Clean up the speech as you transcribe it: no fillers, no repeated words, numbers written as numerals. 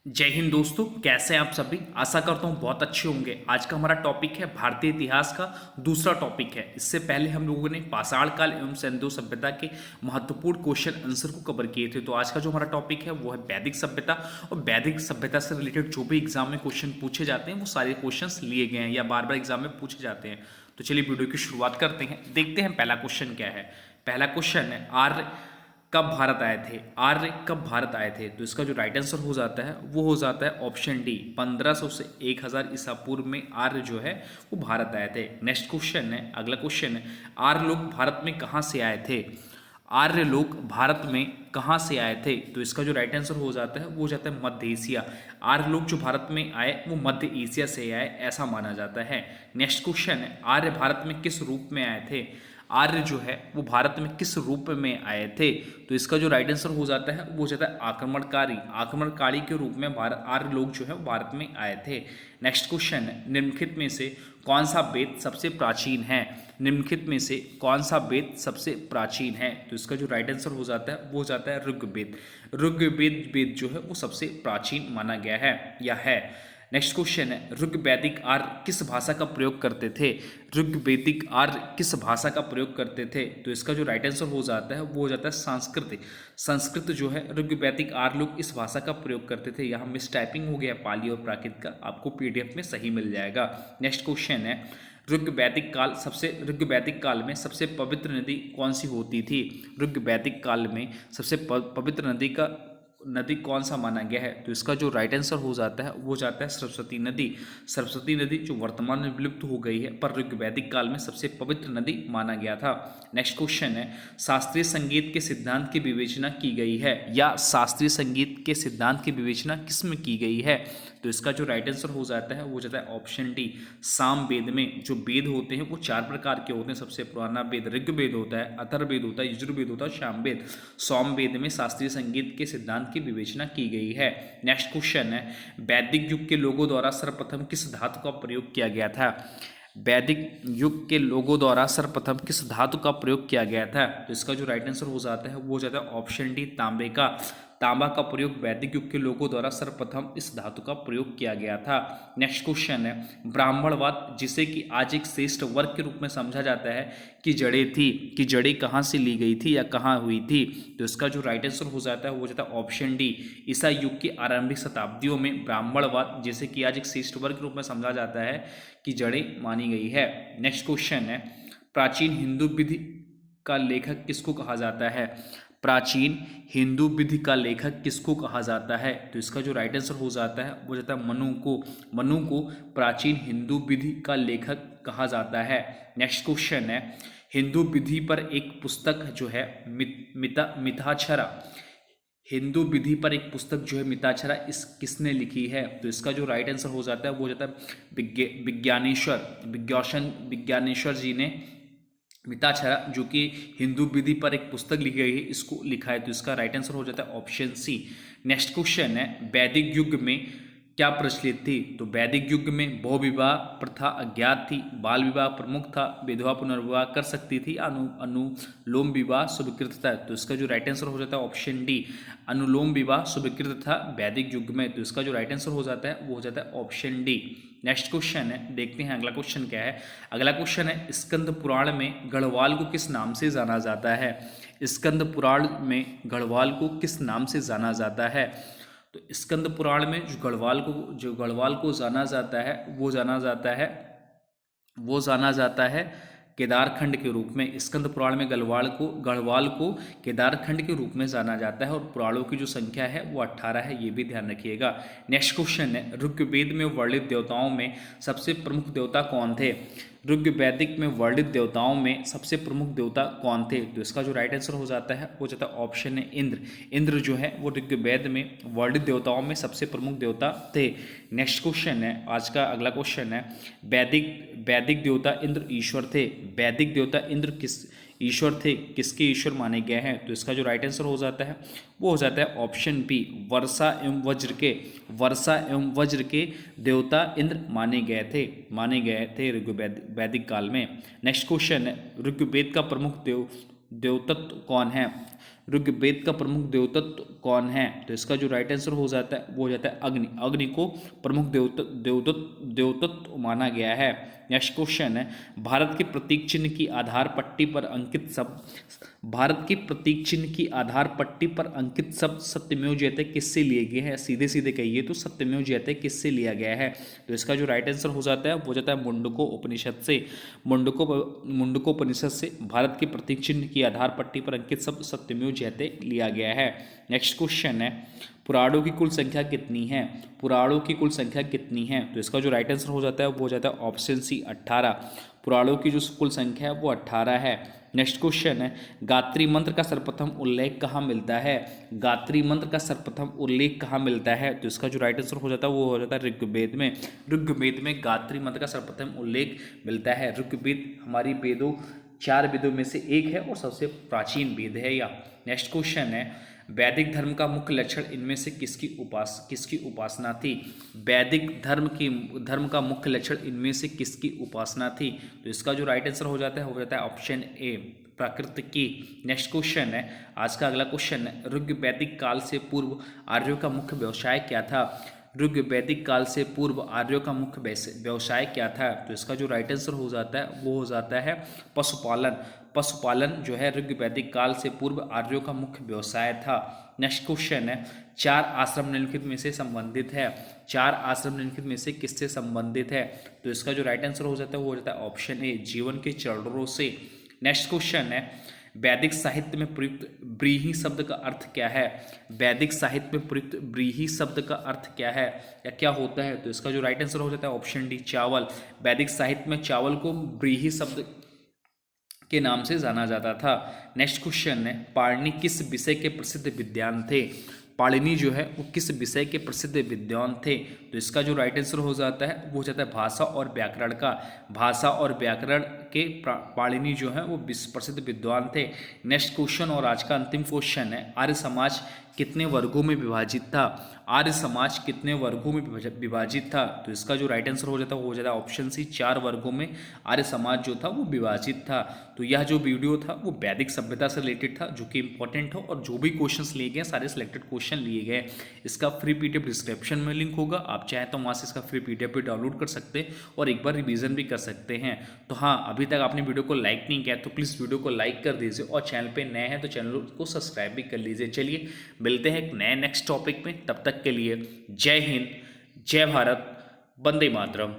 जय हिंद दोस्तों, कैसे हैं आप सभी। आशा करता हूँ बहुत अच्छे होंगे। आज का हमारा टॉपिक है भारतीय इतिहास का दूसरा टॉपिक है। इससे पहले हम लोगों ने पाषाण काल एवं सिंधु सभ्यता के महत्वपूर्ण क्वेश्चन आंसर को कवर किए थे। तो आज का जो हमारा टॉपिक है वो है वैदिक सभ्यता। और वैदिक सभ्यता से रिलेटेड जो भी एग्जाम में क्वेश्चन पूछे जाते हैं वो सारे क्वेश्चन लिए गए हैं या बार बार एग्जाम में पूछे जाते हैं। तो चलिए वीडियो की शुरुआत करते हैं। देखते हैं पहला क्वेश्चन क्या है। पहला क्वेश्चन है आर्य कब भारत आए थे। आर्य कब भारत आए थे। तो इसका जो राइट आंसर हो जाता है वो हो जाता है ऑप्शन डी, 1500 से 1000 ईसा पूर्व में आर्य जो है वो भारत आए थे। नेक्स्ट क्वेश्चन है, अगला क्वेश्चन है, आर्य लोग भारत में कहाँ से आए थे। आर्य लोग भारत में कहाँ से आए थे। तो इसका जो राइट आंसर हो जाता है वो हो जाता है मध्य एशिया। आर्य लोग जो भारत में आए वो मध्य एशिया से आए ऐसा माना जाता है। नेक्स्ट क्वेश्चन है, आर्य भारत में किस रूप में आए थे। आर्य जो है वो भारत में किस रूप में आए थे। तो इसका जो राइट आंसर हो जाता है वो हो जाता है आक्रमणकारी। आक्रमणकारी के रूप में भारत आर्य लोग जो है वो भारत में आए थे। नेक्स्ट क्वेश्चन है, निम्नलिखित में से कौन सा वेद सबसे प्राचीन है। निम्नलिखित में से कौन सा वेद सबसे प्राचीन है। तो इसका जो राइट आंसर हो जाता है वो हो जाता है ऋग्वेद। ऋग्वेद वेद जो है वो सबसे प्राचीन माना गया है या है। नेक्स्ट क्वेश्चन है, ऋग्वैदिक आर्य किस भाषा का प्रयोग करते थे। ऋग्वैदिक आर्य किस भाषा का प्रयोग करते थे। तो इसका जो राइट आंसर हो जाता है वो हो जाता है संस्कृत। संस्कृत जो है ऋग्वैदिक आर्य लोग इस भाषा का प्रयोग करते थे। यहाँ मिस टाइपिंग हो गया पाली और प्राकृत का, आपको पीडीएफ में सही मिल जाएगा। नेक्स्ट क्वेश्चन है, ऋग्वैदिक काल में सबसे पवित्र नदी कौन सी होती थी। ऋग्वैदिक काल में सबसे पवित्र नदी कौन सा माना गया है। तो इसका जो राइट आंसर हो जाता है वो जाता है सरस्वती नदी। सरस्वती नदी जो वर्तमान में विलुप्त हो गई है पर ऋग्वैदिक काल में सबसे पवित्र नदी माना गया था। नेक्स्ट क्वेश्चन है, शास्त्रीय संगीत के सिद्धांत की विवेचना की गई है या शास्त्रीय संगीत के सिद्धांत की विवेचना किस में की गई है। तो इसका जो राइट आंसर हो जाता है वो जाता है ऑप्शन डी, साम वेद में। जो वेद होते हैं वो 4 प्रकार के होते हैं। सबसे पुराना वेद ऋग्वेद होता है, अथर्ववेद होता है, यजुर्वेद होता है, सामवेद। सामवेद में शास्त्रीय संगीत के सिद्धांत की विवेचना की गई है। नेक्स्ट क्वेश्चन है, वैदिक युग के लोगों द्वारा सर्वप्रथम किस धातु का प्रयोग किया गया था। वैदिक युग के लोगों द्वारा सर्वप्रथम किस धातु का प्रयोग किया गया था। तो इसका जो राइट आंसर हो जाता है वो हो जाता है ऑप्शन डी, तांबे का। तांबा का प्रयोग वैदिक युग के लोगों द्वारा सर्वप्रथम इस धातु का प्रयोग किया गया था। नेक्स्ट क्वेश्चन है, ब्राह्मणवाद जिसे कि आज एक श्रेष्ठ वर्ग के रूप में समझा जाता है कि जड़ें थी, कि जड़ें कहाँ से ली गई थी या कहाँ हुई थी। तो इसका जो राइट आंसर हो जाता है वो जाता है ऑप्शन डी, ईसा युग की आरंभिक शताब्दियों में ब्राह्मणवाद जिसे कि आज एक श्रेष्ठ वर्ग के रूप में समझा जाता है की जड़ें मानी गई है। नेक्स्ट क्वेश्चन है, प्राचीन हिंदू विधि का लेखक किसको कहा जाता है। प्राचीन हिंदू विधि का लेखक किसको कहा जाता है। तो इसका जो राइट आंसर हो जाता है वो जाता है मनु को। मनु को प्राचीन हिंदू विधि का लेखक कहा जाता है। नेक्स्ट क्वेश्चन है, हिंदू विधि पर एक पुस्तक जो है मिताक्षरा, हिंदू विधि पर एक पुस्तक जो है मिताक्षरा इस किसने लिखी है। तो इसका जो राइट आंसर हो जाता है वो जाता है विज्ञानेश्वर जी ने मिताक्षरा जो कि हिंदू विधि पर एक पुस्तक लिखी गई है इसको लिखा है। तो इसका राइट आंसर हो जाता है ऑप्शन सी। नेक्स्ट क्वेश्चन है, वैदिक युग में क्या प्रचलित थी। तो वैदिक युग में बहु विवाह प्रथा अज्ञात थी, बाल विवाह प्रमुख था, विधवा पुनर्विवाह कर सकती थी, अनुलोम विवाह स्वीकृत था। तो इसका जो राइट आंसर हो जाता है ऑप्शन डी, अनुलोम विवाह स्वीकृत था वैदिक युग में। तो इसका जो राइट आंसर हो जाता है वो हो जाता है ऑप्शन डी। नेक्स्ट क्वेश्चन है, देखते हैं अगला क्वेश्चन क्या है। अगला क्वेश्चन है, स्कंद पुराण में गढ़वाल को किस नाम से जाना जाता है। स्कंद पुराण में गढ़वाल को किस नाम से जाना जाता है। तो स्कंद पुराण में जो गढ़वाल को जाना जाता है वो जाना जाता है केदारखंड के रूप में। स्कंद पुराण में गढ़वाल को केदारखंड के रूप में जाना जाता है और पुराणों की जो संख्या है वो 18 है, ये भी ध्यान रखिएगा। नेक्स्ट क्वेश्चन है, ऋग्वेद में वर्णित देवताओं में सबसे प्रमुख देवता कौन थे। ऋग्वैदिक में वर्णित देवताओं में सबसे प्रमुख देवता कौन थे। तो इसका जो राइट आंसर हो जाता है वो जाता है ऑप्शन है इंद्र। इंद्र जो है वो ऋग्वेद में वर्णित देवताओं में सबसे प्रमुख देवता थे। नेक्स्ट क्वेश्चन है, आज का अगला क्वेश्चन है, वैदिक देवता इंद्र ईश्वर थे। वैदिक देवता इंद्र किस ईश्वर थे, किसके ईश्वर माने गए हैं। तो इसका जो राइट आंसर हो जाता है वो हो जाता है ऑप्शन बी, वर्षा एवं वज्र के देवता इंद्र माने गए थे वैदिक काल में। नेक्स्ट क्वेश्चन है, ऋग्वेद का प्रमुख देवतत्व कौन है। ऋग्वेद का प्रमुख देवतत्व कौन है? तो इसका जो राइट आंसर हो जाता है वो हो जाता है अग्नि। अग्नि को प्रमुख देवतत्व माना गया है। नेक्स्ट क्वेश्चन है, भारत के प्रतीक चिन्ह की आधार पट्टी पर अंकित शब्द, भारत के प्रतीक चिन्ह की आधार पट्टी पर अंकित शब्द सत्यमेव जयते किससे लिए गए हैं? सीधे सीधे कहिए तो सत्यमेव जयते किससे लिया गया है? तो इसका जो राइट आंसर हो जाता है वो हो जाता है मुंडको उपनिषद से। मुंडकोपनिषद से भारत के प्रतीक चिन्ह की आधार पट्टी पर अंकित शब्द सत्यमेव जयते लिया गया है। नेक्स्ट क्वेश्चन है, पुराणों की कुल संख्या कितनी है? पुराणों की कुल संख्या कितनी है? तो इसका जो राइट आंसर हो जाता है वो हो जाता है ऑप्शन सी 18। पुराणों की जो कुल संख्या है वो 18 है। नेक्स्ट क्वेश्चन है, गायत्री मंत्र का सर्वप्रथम उल्लेख कहाँ मिलता है? गायत्री मंत्र का सर्वप्रथम उल्लेख कहाँ मिलता है? तो इसका जो राइट आंसर हो जाता है वो हो जाता है ऋग्वेद में। ऋग्वेद में गायत्री मंत्र का सर्वप्रथम उल्लेख मिलता है। ऋग्वेद हमारी वेदों 4 वेदों में से एक है और सबसे प्राचीन वेद है या। नेक्स्ट क्वेश्चन है, वैदिक धर्म का मुख्य लक्षण इनमें से किसकी उपासना थी? वैदिक धर्म का मुख्य लक्षण इनमें से किसकी उपासना थी? तो इसका जो राइट आंसर हो जाता है ऑप्शन ए, प्रकृति की। नेक्स्ट क्वेश्चन है, आज का अगला क्वेश्चन है, ऋग्वैदिक काल से पूर्व आर्यों का मुख्य व्यवसाय क्या था? ऋग्वैदिक काल से पूर्व आर्यों का मुख्य व्यवसाय क्या था? तो इसका जो राइट आंसर हो जाता है वो हो जाता है पशुपालन। पशुपालन जो है ऋग्वैदिक काल से पूर्व आर्यों का मुख्य व्यवसाय था। नेक्स्ट क्वेश्चन है, 4 आश्रम निम्नलिखित में से संबंधित है? 4 आश्रम निम्नलिखित में से किससे संबंधित है? तो इसका जो राइट आंसर हो जाता है वो हो जाता है ऑप्शन ए, जीवन के चरणों से। नेक्स्ट क्वेश्चन है, वैदिक साहित्य में प्रयुक्त व्रीहि शब्द का अर्थ क्या है? वैदिक साहित्य में प्रयुक्त व्रीहि शब्द का अर्थ क्या है या क्या होता है? तो इसका जो राइट आंसर हो जाता है ऑप्शन डी, चावल। वैदिक साहित्य में चावल को व्रीहि शब्द के नाम से जाना जाता था। नेक्स्ट क्वेश्चन है, पाणिनि किस विषय के प्रसिद्ध विद्वान थे? पाणिनि जो है वो किस विषय के प्रसिद्ध विद्वान थे? तो इसका जो राइट आंसर हो जाता है वो हो जाता है भाषा और व्याकरण का। भाषा और व्याकरण के पाणिनि जो है वो प्रसिद्ध विद्वान थे। नेक्स्ट क्वेश्चन और आज का अंतिम क्वेश्चन है, आर्य समाज कितने वर्गों में विभाजित था? आर्य समाज कितने वर्गों में विभाजित था? तो इसका जो राइट आंसर हो जाता है वो हो जाता है ऑप्शन सी, 4 वर्गों में आर्य समाज जो था वो विभाजित था। तो यह जो वीडियो था वो वैदिक सभ्यता से रिलेटेड था, जो कि इंपॉर्टेंट हो, और जो भी क्वेश्चंस लिए गए सारे सिलेक्टेड क्वेश्चन लिए गए। इसका फ्री पीडीएफ डिस्क्रिप्शन में लिंक होगा, आप चाहें तो वहाँ से इसका फ्री पीडीएफ भी डाउनलोड कर सकते हैं और एक बार रिवीजन भी कर सकते हैं। तो हाँ, अभी तक आपने वीडियो को लाइक नहीं किया तो प्लीज़ वीडियो को लाइक कर दीजिए और चैनल पे नए हैं तो चैनल को सब्सक्राइब भी कर लीजिए। चलिए मिलते हैं एक नए नेक्स्ट टॉपिक में, तब तक के लिए जय हिंद, जय भारत, वंदे मातरम।